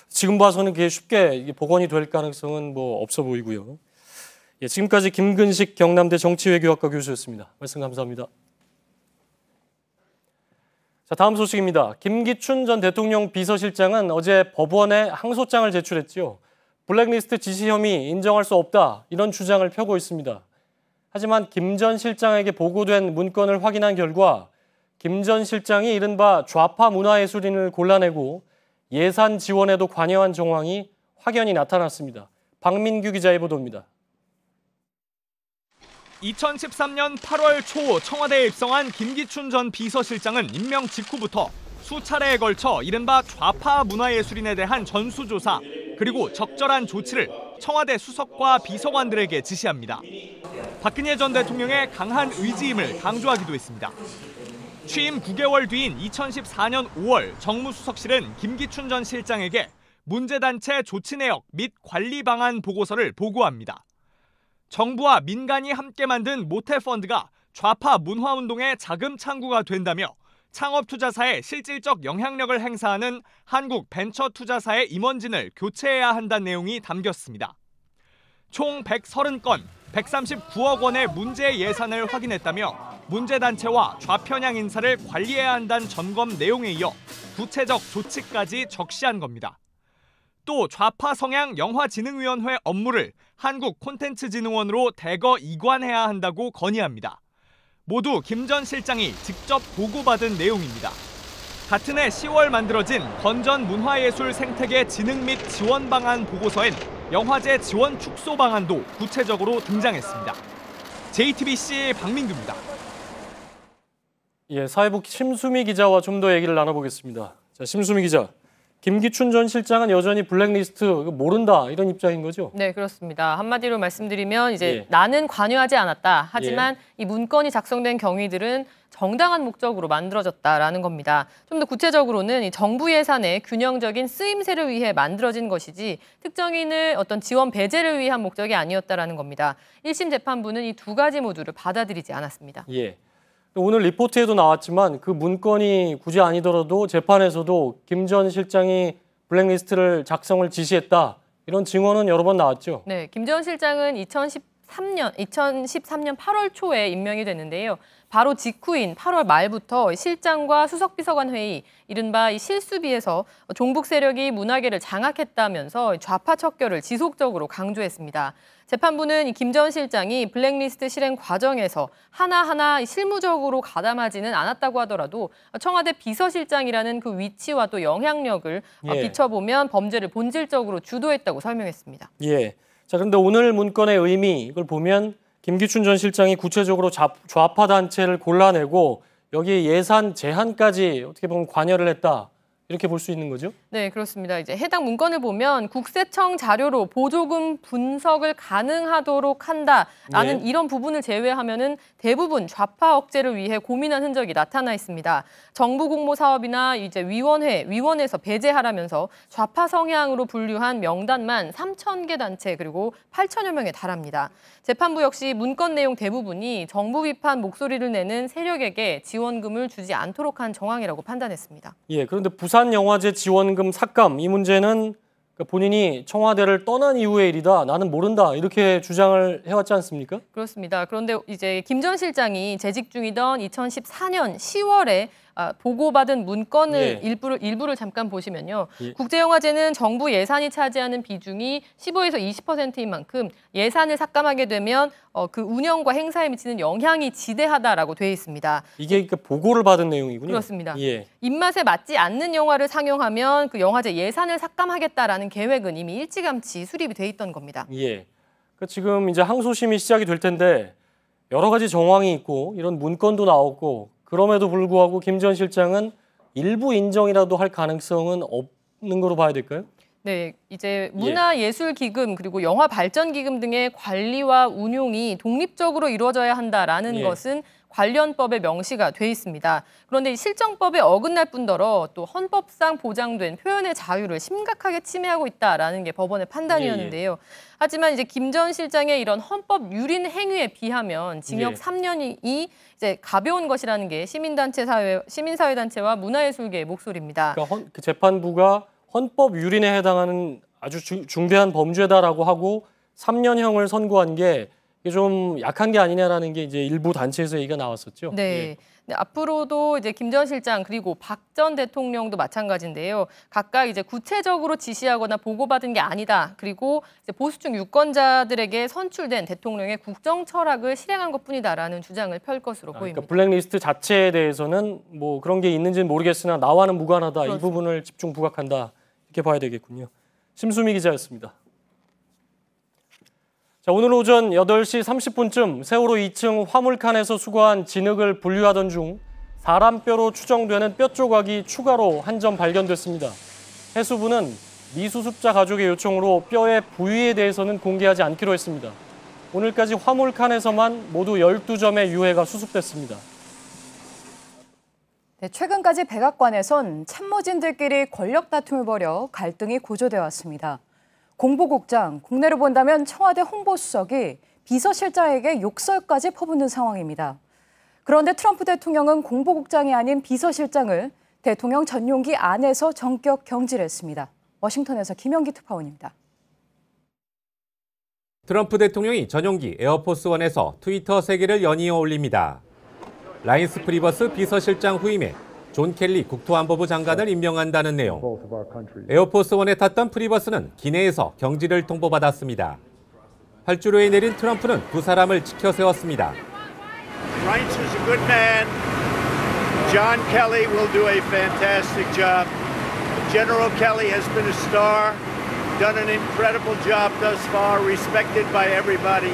지금 봐서는 그게 쉽게 이게 복원이 될 가능성은 뭐 없어 보이고요. 예, 지금까지 김근식 경남대 정치외교학과 교수였습니다. 말씀 감사합니다. 자, 다음 소식입니다. 김기춘 전 대통령 비서실장은 어제 법원에 항소장을 제출했지요. 블랙리스트 지시 혐의 인정할 수 없다 이런 주장을 펴고 있습니다. 하지만 김 전 실장에게 보고된 문건을 확인한 결과 김 전 실장이 이른바 좌파 문화예술인을 골라내고 예산 지원에도 관여한 정황이 확연히 나타났습니다. 박민규 기자의 보도입니다. 2013년 8월 초 청와대에 입성한 김기춘 전 비서실장은 임명 직후부터 수차례에 걸쳐 이른바 좌파 문화예술인에 대한 전수조사 그리고 적절한 조치를 청와대 수석과 비서관들에게 지시합니다. 박근혜 전 대통령의 강한 의지임을 강조하기도 했습니다. 취임 9개월 뒤인 2014년 5월 정무수석실은 김기춘 전 실장에게 문제단체 조치 내역 및 관리 방안 보고서를 보고합니다. 정부와 민간이 함께 만든 모태펀드가 좌파 문화운동의 자금 창구가 된다며 창업투자사의 실질적 영향력을 행사하는 한국벤처투자사의 임원진을 교체해야 한다는 내용이 담겼습니다. 총 130건, 139억 원의 문제 예산을 확인했다며 문제단체와 좌편향 인사를 관리해야 한다는 점검 내용에 이어 구체적 조치까지 적시한 겁니다. 또 좌파 성향 영화진흥위원회 업무를 한국콘텐츠진흥원으로 대거 이관해야 한다고 건의합니다. 모두 김 전 실장이 직접 보고받은 내용입니다. 같은 해 10월 만들어진 건전 문화예술 생태계 진흥 및 지원 방안 보고서엔 영화제 지원 축소 방안도 구체적으로 등장했습니다. JTBC 박민규입니다. 예, 사회부 심수미 기자와 좀 더 얘기를 나눠보겠습니다. 자, 심수미 기자. 김기춘 전 실장은 여전히 블랙리스트 모른다 이런 입장인 거죠? 네, 그렇습니다. 한마디로 말씀드리면 이제 나는 관여하지 않았다. 하지만 이 문건이 작성된 경위들은 정당한 목적으로 만들어졌다라는 겁니다. 좀 더 구체적으로는 이 정부 예산의 균형적인 쓰임새를 위해 만들어진 것이지 특정인을 어떤 지원 배제를 위한 목적이 아니었다라는 겁니다. 1심 재판부는 이 두 가지 모두를 받아들이지 않았습니다. 예. 오늘 리포트에도 나왔지만 그 문건이 굳이 아니더라도 재판에서도 김 전 실장이 블랙리스트를 작성을 지시했다. 이런 증언은 여러 번 나왔죠. 네, 김 전 실장은 2013년 8월 초에 임명이 됐는데요. 바로 직후인 8월 말부터 실장과 수석비서관 회의, 이른바 이 실수비에서 종북 세력이 문화계를 장악했다면서 좌파 척결을 지속적으로 강조했습니다. 재판부는 김 전 실장이 블랙리스트 실행 과정에서 하나하나 실무적으로 가담하지는 않았다고 하더라도 청와대 비서실장이라는 그 위치와 또 영향력을 비춰보면 범죄를 본질적으로 주도했다고 설명했습니다. 예. 자, 그런데 오늘 문건의 의미 이걸 보면 김기춘 전 실장이 구체적으로 좌파 단체를 골라내고 여기 예산 제한까지 어떻게 보면 관여를 했다. 이렇게 볼 수 있는 거죠? 네, 그렇습니다. 이제 해당 문건을 보면 국세청 자료로 보조금 분석을 가능하도록 한다라는 이런 부분을 제외하면은 대부분 좌파 억제를 위해 고민한 흔적이 나타나 있습니다. 정부 공모 사업이나 이제 위원회에서 배제하라면서 좌파 성향으로 분류한 명단만 3,000개 단체 그리고 8,000여 명에 달합니다. 재판부 역시 문건 내용 대부분이 정부 비판 목소리를 내는 세력에게 지원금을 주지 않도록 한 정황이라고 판단했습니다. 예, 그런데 부산영화제 지원금 삭감 이 문제는 본인이 청와대를 떠난 이후의 일이다. 나는 모른다. 이렇게 주장을 해왔지 않습니까? 그렇습니다. 그런데 이제 김 전 실장이 재직 중이던 2014년 10월에 보고받은 문건을 일부를 잠깐 보시면요. 국제영화제는 정부 예산이 차지하는 비중이 15에서 20%인 만큼 예산을 삭감하게 되면 그 운영과 행사에 미치는 영향이 지대하다라고 되어 있습니다. 이게 보고를 받은 내용이군요. 그렇습니다. 입맛에 맞지 않는 영화를 상영하면 그 영화제 예산을 삭감하겠다라는 계획은 이미 일찌감치 수립이 돼 있던 겁니다. 예. 그러니까 지금 이제 항소심이 시작이 될 텐데 여러 가지 정황이 있고 이런 문건도 나왔고 그럼에도 불구하고 김 전 실장은 일부 인정이라도 할 가능성은 없는 거로 봐야 될까요? 네, 이제 문화예술기금 그리고 영화발전기금 등의 관리와 운용이 독립적으로 이루어져야 한다라는 것은 관련법에 명시가 돼 있습니다. 그런데 실정법에 어긋날 뿐더러 또 헌법상 보장된 표현의 자유를 심각하게 침해하고 있다라는 게 법원의 판단이었는데요. 하지만 이제 김 전 실장의 이런 헌법 유린 행위에 비하면 징역 3년이 이제 가벼운 것이라는 게 시민사회단체와 문화예술계의 목소리입니다. 그러니까 그 재판부가 헌법 유린에 해당하는 아주 중대한 범죄다라고 하고 3년형을 선고한 게 좀 약한 게 아니냐라는 게 이제 일부 단체에서 얘기가 나왔었죠. 네. 네, 앞으로도 이제 김 전 실장 그리고 박 전 대통령도 마찬가지인데요. 각각 이제 구체적으로 지시하거나 보고받은 게 아니다. 그리고 이제 보수층 유권자들에게 선출된 대통령의 국정 철학을 실행한 것뿐이다라는 주장을 펼 것으로 보입니다. 그러니까 블랙리스트 자체에 대해서는 뭐 그런 게 있는지는 모르겠으나 나와는 무관하다. 그렇습니다. 이 부분을 집중 부각한다. 이렇게 봐야 되겠군요. 심수미 기자였습니다. 자, 오늘 오전 8시 30분쯤 세월호 2층 화물칸에서 수거한 진흙을 분류하던 중 사람 뼈로 추정되는 뼈 조각이 추가로 한 점 발견됐습니다. 해수부는 미수습자 가족의 요청으로 뼈의 부위에 대해서는 공개하지 않기로 했습니다. 오늘까지 화물칸에서만 모두 12점의 유해가 수습됐습니다. 네, 최근까지 백악관에선 참모진들끼리 권력 다툼을 벌여 갈등이 고조돼 왔습니다. 공보국장, 국내로 본다면 청와대 홍보수석이 비서실장에게 욕설까지 퍼붓는 상황입니다. 그런데 트럼프 대통령은 공보국장이 아닌 비서실장을 대통령 전용기 안에서 전격 경질했습니다. 워싱턴에서 김영기 특파원입니다. 트럼프 대통령이 전용기 에어포스원에서 트위터 3개를 연이어 올립니다. 라인스 프리버스 비서실장 후임에 존 켈리 국토안보부 장관을 임명한다는 내용. 에어포스원에 탔던 프리버스는 기내에서 경질을 통보받았습니다. 활주로에 내린 트럼프는 두 사람을 치켜 세웠습니다. Reince is a good man. John Kelly will do a fantastic job. General Kelly has been a star, done an incredible job thus far, respected by everybody.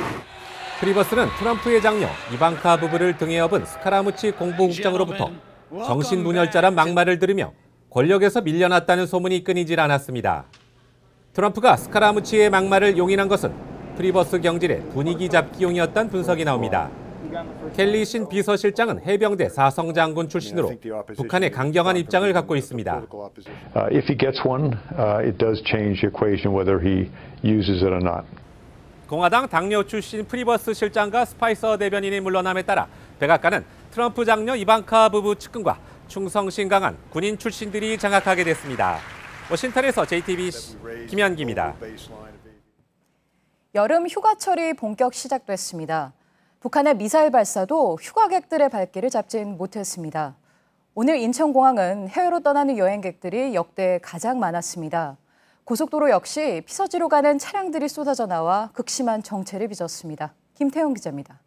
프리버스는 트럼프의 장녀 이방카 부부를 등에 업은 스카라무치 공보국장으로부터 정신분열자란 막말을 들으며 권력에서 밀려났다는 소문이 끊이질 않았습니다. 트럼프가 스카라무치의 막말을 용인한 것은 프리버스 경질의 분위기 잡기용이었다는 분석이 나옵니다. 켈리 신 비서실장은 해병대 사성장군 출신으로 북한의 강경한 입장을 갖고 있습니다. If he gets one, it does change the equation whether he uses it or not. 공화당 당뇨 출신 프리버스 실장과 스파이서 대변인이 물러남에 따라 백악관은 트럼프 장녀 이방카 부부 측근과 충성심 강한 군인 출신들이 장악하게 됐습니다. 워싱턴에서 JTBC 김현기입니다. 여름 휴가철이 본격 시작됐습니다. 북한의 미사일 발사도 휴가객들의 발길을 잡진 못했습니다. 오늘 인천공항은 해외로 떠나는 여행객들이 역대 가장 많았습니다. 고속도로 역시 피서지로 가는 차량들이 쏟아져 나와 극심한 정체를 빚었습니다. 김태형 기자입니다.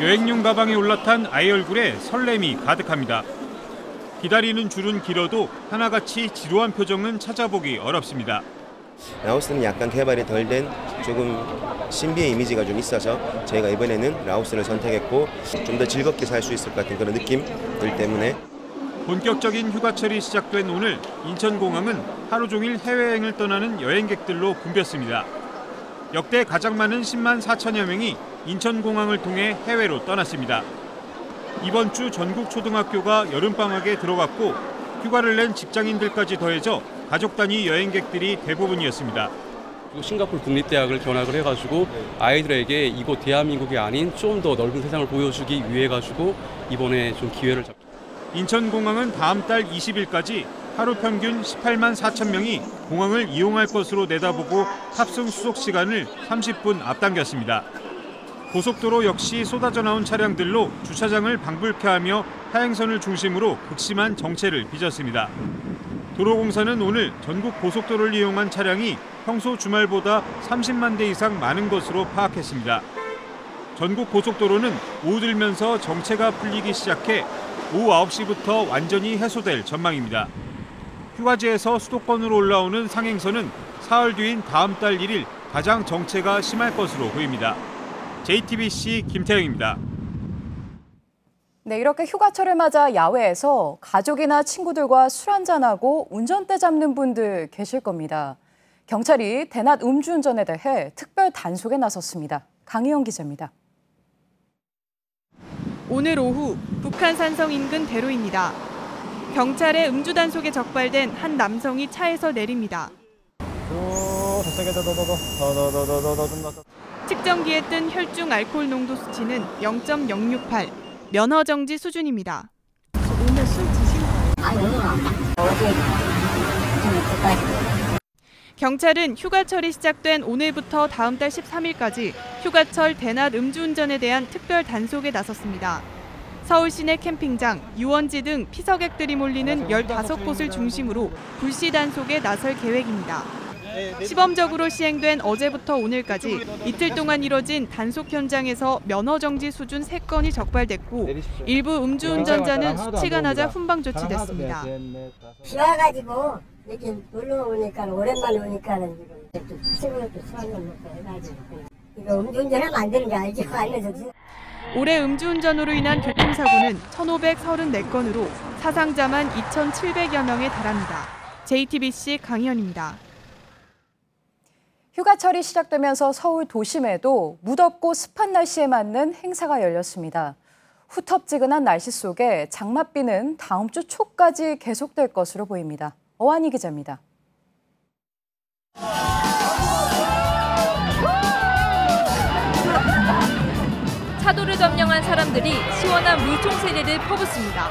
여행용 가방에 올라탄 아이 얼굴에 설렘이 가득합니다. 기다리는 줄은 길어도 하나같이 지루한 표정은 찾아보기 어렵습니다. 라오스는 약간 개발이 덜 된 조금 신비의 이미지가 좀 있어서 저희가 이번에는 라오스를 선택했고 좀 더 즐겁게 살 수 있을 것 같은 그런 느낌들 때문에 본격적인 휴가철이 시작된 오늘 인천공항은 하루 종일 해외여행을 떠나는 여행객들로 붐볐습니다. 역대 가장 많은 10만 4천여 명이 인천공항을 통해 해외로 떠났습니다. 이번 주 전국 초등학교가 여름방학에 들어갔고 휴가를 낸 직장인들까지 더해져 가족 단위 여행객들이 대부분이었습니다. 싱가포르 국립대학을 견학을 해가지고 아이들에게 이곳 대한민국이 아닌 좀 더 넓은 세상을 보여주기 위해 가지고 이번에 좀 기회를 잡고. 인천공항은 다음 달 20일까지 하루 평균 18만 4천 명이 공항을 이용할 것으로 내다보고 탑승 수속 시간을 30분 앞당겼습니다. 고속도로 역시 쏟아져 나온 차량들로 주차장을 방불케 하며 하행선을 중심으로 극심한 정체를 빚었습니다. 도로공사는 오늘 전국 고속도로를 이용한 차량이 평소 주말보다 30만 대 이상 많은 것으로 파악했습니다. 전국 고속도로는 오후 들면서 정체가 풀리기 시작해 오후 9시부터 완전히 해소될 전망입니다. 휴가지에서 수도권으로 올라오는 상행선은 사흘 뒤인 다음 달 1일 가장 정체가 심할 것으로 보입니다. JTBC 김태형입니다. 네, 이렇게 휴가철을 맞아 야외에서 가족이나 친구들과 술 한잔하고 운전대 잡는 분들 계실 겁니다. 경찰이 대낮 음주운전에 대해 특별 단속에 나섰습니다. 강희영 기자입니다. 오늘 오후 북한 산성 인근 대로입니다. 경찰의 음주 단속에 적발된 한 남성이 차에서 내립니다. 측정기에 뜬 혈중 알코올 농도 수치는 0.068, 면허 정지 수준입니다. 오늘 술 드신 거예요? 어제 경찰은 휴가철이 시작된 오늘부터 다음 달 13일까지 휴가철 대낮 음주운전에 대한 특별 단속에 나섰습니다. 서울 시내 캠핑장, 유원지 등 피서객들이 몰리는 15곳을 중심으로 불시 단속에 나설 계획입니다. 시범적으로 시행된 어제부터 오늘까지 이틀 동안 이뤄진 단속 현장에서 면허 정지 수준 3건이 적발됐고 일부 음주운전자는 수치가 낮아 훈방 조치됐습니다. 비 와가지고 이렇게 놀러 오니까 오랜만에 오니까는 지금 친구들도 술 한잔 먹고 해가지고 이거 음주운전하면 안 되는 게 알죠? 알려줬어요. 올해 음주운전으로 인한 교통사고는 1,534건으로 사상자만 2,700여 명에 달합니다. JTBC 강희연입니다. 휴가철이 시작되면서 서울 도심에도 무덥고 습한 날씨에 맞는 행사가 열렸습니다. 후텁지근한 날씨 속에 장맛비는 다음 주 초까지 계속될 것으로 보입니다. 어한이 기자입니다. 차도를 점령한 사람들이 시원한 물총 세례를 퍼붓습니다.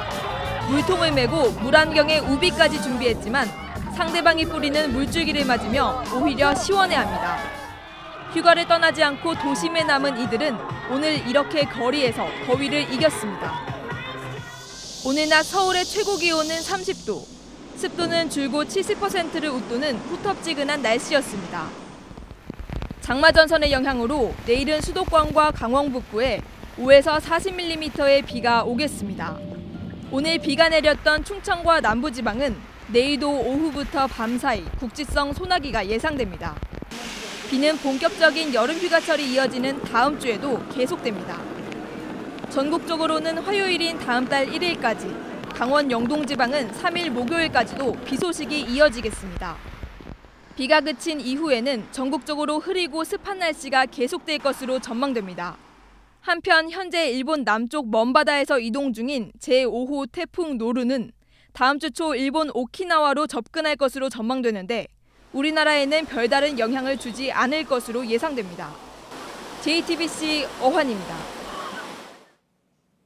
물통을 메고 물안경에 우비까지 준비했지만 상대방이 뿌리는 물줄기를 맞으며 오히려 시원해합니다. 휴가를 떠나지 않고 도심에 남은 이들은 오늘 이렇게 거리에서 더위를 이겼습니다. 오늘 낮 서울의 최고 기온은 30도, 습도는 줄곧 70%를 웃도는 후텁지근한 날씨였습니다. 장마전선의 영향으로 내일은 수도권과 강원 북부에 5에서 40mm의 비가 오겠습니다. 오늘 비가 내렸던 충청과 남부지방은 내일도 오후부터 밤 사이 국지성 소나기가 예상됩니다. 비는 본격적인 여름 휴가철이 이어지는 다음 주에도 계속됩니다. 전국적으로는 화요일인 다음 달 1일까지, 강원 영동 지방은 3일 목요일까지도 비 소식이 이어지겠습니다. 비가 그친 이후에는 전국적으로 흐리고 습한 날씨가 계속될 것으로 전망됩니다. 한편 현재 일본 남쪽 먼바다에서 이동 중인 제5호 태풍 노루는 다음 주 초 일본 오키나와로 접근할 것으로 전망되는데 우리나라에는 별다른 영향을 주지 않을 것으로 예상됩니다. JTBC 어환입니다.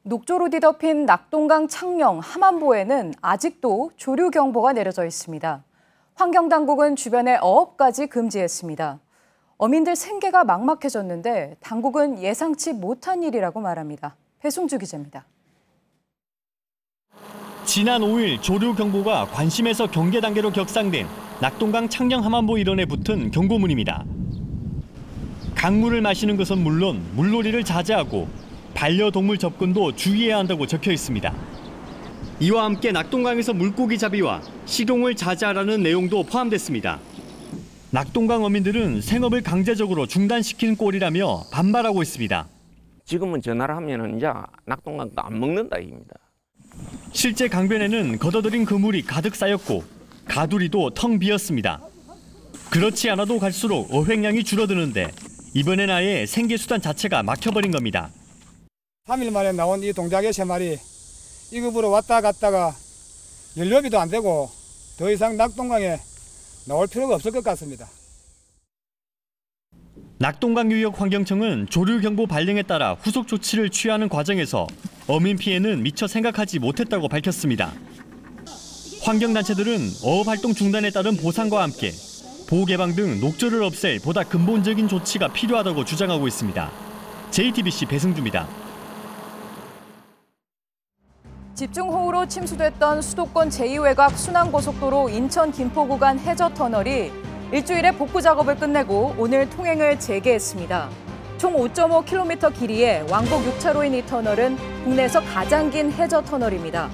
녹조로 뒤덮인 낙동강 창녕 함안보에는 아직도 조류경보가 내려져 있습니다. 환경당국은 주변의 어업까지 금지했습니다. 어민들 생계가 막막해졌는데 당국은 예상치 못한 일이라고 말합니다. 배송주 기자입니다. 지난 5일 조류경보가 관심에서 경계 단계로 격상된 낙동강 창녕 함안보 일원에 붙은 경고문입니다. 강물을 마시는 것은 물론 물놀이를 자제하고 반려동물 접근도 주의해야 한다고 적혀 있습니다. 이와 함께 낙동강에서 물고기 잡이와 식용을 자제하라는 내용도 포함됐습니다. 낙동강 어민들은 생업을 강제적으로 중단시킨 꼴이라며 반발하고 있습니다. 지금은 전화를 하면은 이제 낙동강도 안 먹는다 입니다. 실제 강변에는 걷어들인 그물이 가득 쌓였고 가두리도 텅 비었습니다. 그렇지 않아도 갈수록 어획량이 줄어드는데 이번엔 아예 생계수단 자체가 막혀버린 겁니다. 3일 만에 나온 이 동작의 3마리 이 급으로 왔다 갔다가 연료비도 안 되고 더 이상 낙동강에 나올 필요가 없을 것 같습니다. 낙동강유역환경청은 조류경보 발령에 따라 후속 조치를 취하는 과정에서 어민 피해는 미처 생각하지 못했다고 밝혔습니다. 환경단체들은 어업활동 중단에 따른 보상과 함께 보호 개방 등 녹조를 없앨 보다 근본적인 조치가 필요하다고 주장하고 있습니다. JTBC 배승주입니다. 집중호우로 침수됐던 수도권 제2외곽 순환고속도로 인천 김포 구간 해저터널이 일주일의 복구 작업을 끝내고 오늘 통행을 재개했습니다. 총 5.5km 길이의 왕복 6차로인 이 터널은 국내에서 가장 긴 해저터널입니다.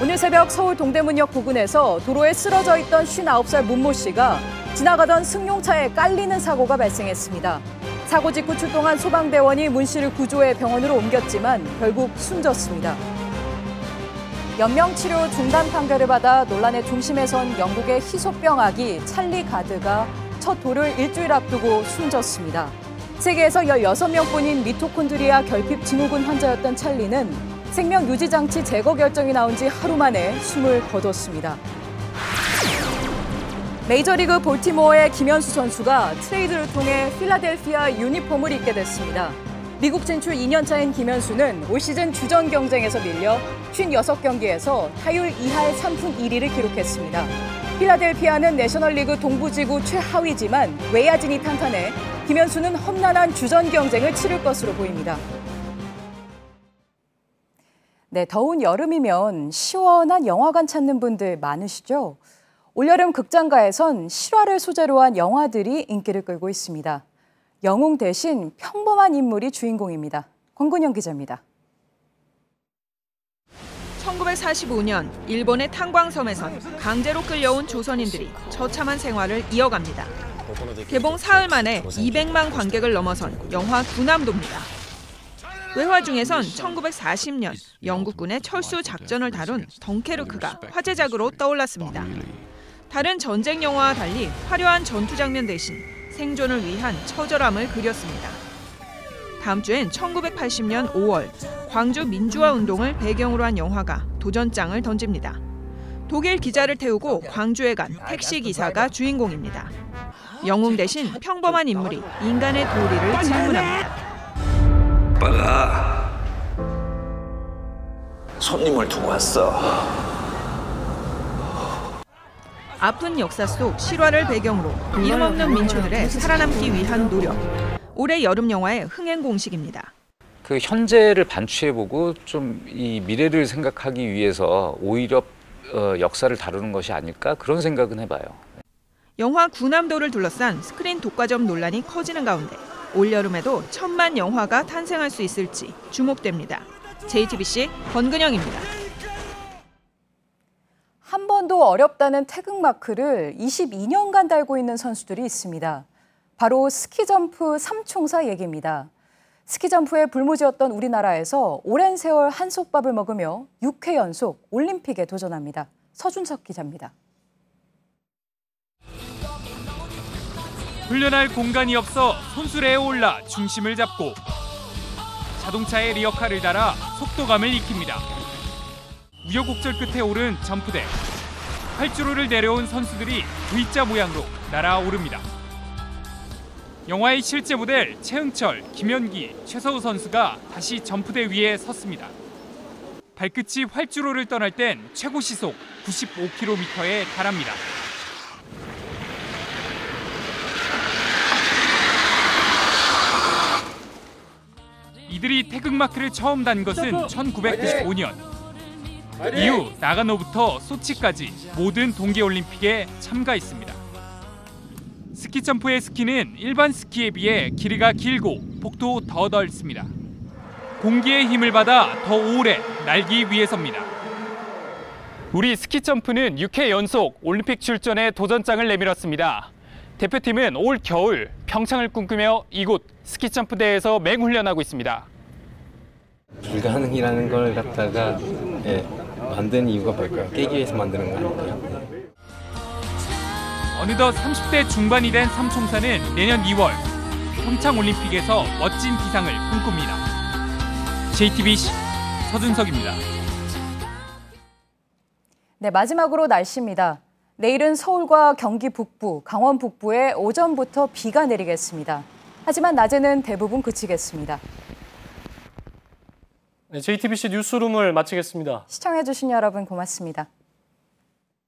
오늘 새벽 서울 동대문역 부근에서 도로에 쓰러져 있던 59살 문모 씨가 지나가던 승용차에 깔리는 사고가 발생했습니다. 사고 직후 출동한 소방대원이 문 씨를 구조해 병원으로 옮겼지만 결국 숨졌습니다. 연명치료 중단 판결을 받아 논란의 중심에 선 영국의 희소병 아기 찰리 가드가 첫 돌을 일주일 앞두고 숨졌습니다. 세계에서 16명뿐인 미토콘드리아 결핍 증후군 환자였던 찰리는 생명 유지 장치 제거 결정이 나온 지 하루 만에 숨을 거뒀습니다. 메이저리그 볼티모어의 김현수 선수가 트레이드를 통해 필라델피아 유니폼을 입게 됐습니다. 미국 진출 2년차인 김현수는 올 시즌 주전 경쟁에서 밀려 56경기에서 타율 2할 3푼 1리를 기록했습니다. 필라델피아는 내셔널리그 동부지구 최하위지만 외야진이 탄탄해 김현수는 험난한 주전 경쟁을 치를 것으로 보입니다. 네, 더운 여름이면 시원한 영화관 찾는 분들 많으시죠? 올여름 극장가에선 실화를 소재로 한 영화들이 인기를 끌고 있습니다. 영웅 대신 평범한 인물이 주인공입니다. 권근영 기자입니다. 1945년 일본의 탄광섬에선 강제로 끌려온 조선인들이 처참한 생활을 이어갑니다. 개봉 사흘 만에 200만 관객을 넘어선 영화 군함도입니다. 외화 중에선 1940년 영국군의 철수 작전을 다룬 덩케르크가 화제작으로 떠올랐습니다. 다른 전쟁 영화와 달리 화려한 전투 장면 대신 생존을 위한 처절함을 그렸습니다. 다음 주엔 1980년 5월 광주 민주화 운동을 배경으로 한 영화가 도전장을 던집니다. 독일 기자를 태우고 광주에 간 택시 기사가 주인공입니다. 영웅 대신 평범한 인물이 인간의 도리를 질문합니다. 오빠가 손님을 두고 왔어. 아픈 역사 속 실화를 배경으로 이름 없는 민초들의 살아남기 위한 노력. 올해 여름 영화의 흥행 공식입니다. 그 현재를 반추해보고 좀 이 미래를 생각하기 위해서 오히려 역사를 다루는 것이 아닐까 그런 생각은 해봐요. 영화 구남도를 둘러싼 스크린 독과점 논란이 커지는 가운데 올여름에도 1000만 영화가 탄생할 수 있을지 주목됩니다. JTBC 권근영입니다. 한 번도 어렵다는 태극마크를 22년간 달고 있는 선수들이 있습니다. 바로 스키점프 삼총사 얘기입니다. 스키점프에 불모지였던 우리나라에서 오랜 세월 한솥밥을 먹으며 6회 연속 올림픽에 도전합니다. 서준석 기자입니다. 훈련할 공간이 없어 손수레에 올라 중심을 잡고 자동차에 리어카를 달아 속도감을 익힙니다. 우여곡절 끝에 오른 점프대. 활주로를 내려온 선수들이 V자 모양으로 날아오릅니다. 영화의 실제 모델 최흥철, 김연기, 최서우 선수가 다시 점프대 위에 섰습니다. 발끝이 활주로를 떠날 땐 최고 시속 95km에 달합니다. 이들이 태극마크를 처음 단 것은 1995년. 이후 나가노부터 소치까지 모든 동계올림픽에 참가했습니다. 스키점프의 스키는 일반 스키에 비해 길이가 길고 폭도 더 넓습니다. 공기의 힘을 받아 더 오래 날기 위해서입니다. 우리 스키점프는 6회 연속 올림픽 출전에 도전장을 내밀었습니다. 대표팀은 올 겨울 평창을 꿈꾸며 이곳 스키점프대에서 맹훈련하고 있습니다. 불가능이라는 걸 갖다가 만든 이유가 뭘까요? 깨기 위해서 만드는 거 아닐까요? 어느덧 30대 중반이 된 삼총사는 내년 2월 평창올림픽에서 멋진 기상을 꿈꿉니다. JTBC 서준석입니다. 네, 마지막으로 날씨입니다. 내일은 서울과 경기 북부, 강원 북부에 오전부터 비가 내리겠습니다. 하지만 낮에는 대부분 그치겠습니다. 네, JTBC 뉴스룸을 마치겠습니다. 시청해주신 여러분 고맙습니다.